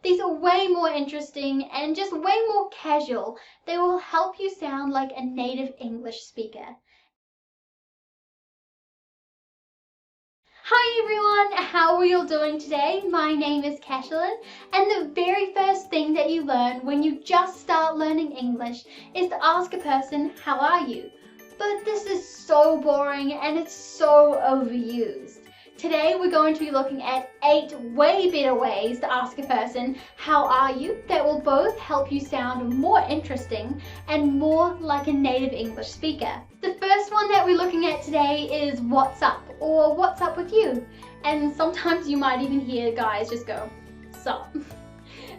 These are way more interesting and just way more casual. They will help you sound like a native English speaker. Hi everyone, how are you all doing today? My name is Cashlyn, and the very first thing that you learn when you just start learning English is to ask a person, how are you? But this is so boring and it's so overused. Today we're going to be looking at 8 way better ways to ask a person, how are you? That will both help you sound more interesting and more like a native English speaker. The first one that we're looking at today is what's up, or what's up with you? And sometimes you might even hear guys just go, sup.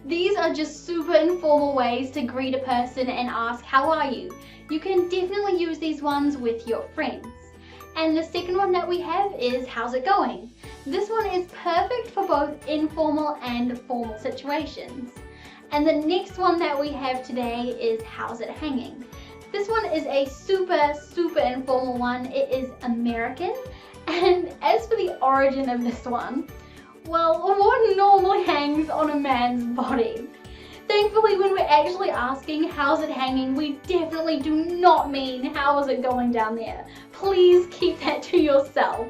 These are just super informal ways to greet a person and ask, how are you? You can definitely use these ones with your friends. And the second one that we have is how's it going? This one is perfect for both informal and formal situations. And the next one that we have today is how's it hanging? This one is a super informal one. It is American. And as for the origin of this one, well, what normally hangs on a man's body? Thankfully, when we're actually asking how's it hanging, we definitely do not mean how is it going down there. Please keep that to yourself.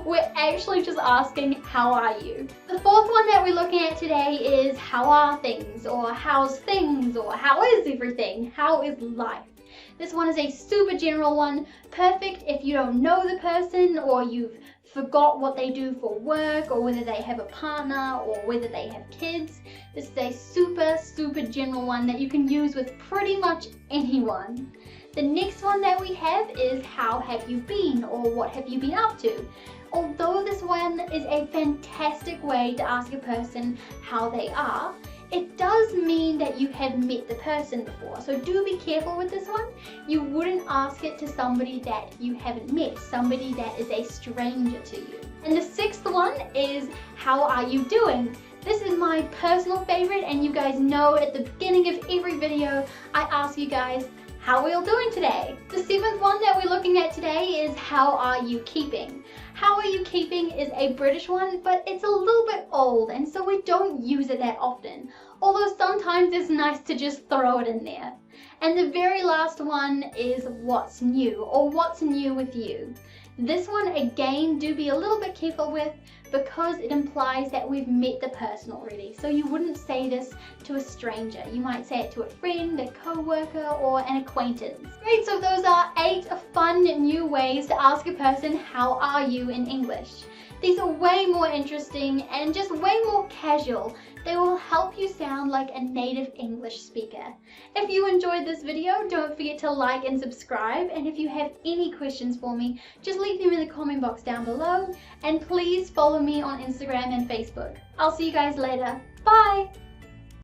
We're actually just asking how are you? The fourth one that we're looking at today is how are things, or how's things, or how is everything, how is life? This one is a super general one, perfect if you don't know the person or you've forgot what they do for work or whether they have a partner or whether they have kids. This is a super general one that you can use with pretty much anyone. The next one that we have is how have you been, or what have you been up to? Although this one is a fantastic way to ask a person how they are, it does mean that you have met the person before, so do be careful with this one. You wouldn't ask it to somebody that you haven't met, somebody that is a stranger to you. And the sixth one is how are you doing? This is my personal favorite, and you guys know at the beginning of every video I ask you guys, how are we all doing today? The seventh one that we're looking at today is how are you keeping? How are you keeping is a British one, but it's a little bit old and so we don't use it that often. Although sometimes it's nice to just throw it in there. And the very last one is what's new, or what's new with you. This one again, do be a little bit careful with because it implies that we've met the person already. So you wouldn't say this to a stranger. You might say it to a friend, a co-worker, or an acquaintance. Great, so those are 8 fun new ways to ask a person, how are you in English? These are way more interesting and just way more casual. They will help you sound like a native English speaker. If you enjoyed this video, don't forget to like and subscribe. And if you have any questions for me, just leave them in the comment box down below. And please follow me on Instagram and Facebook. I'll see you guys later. Bye!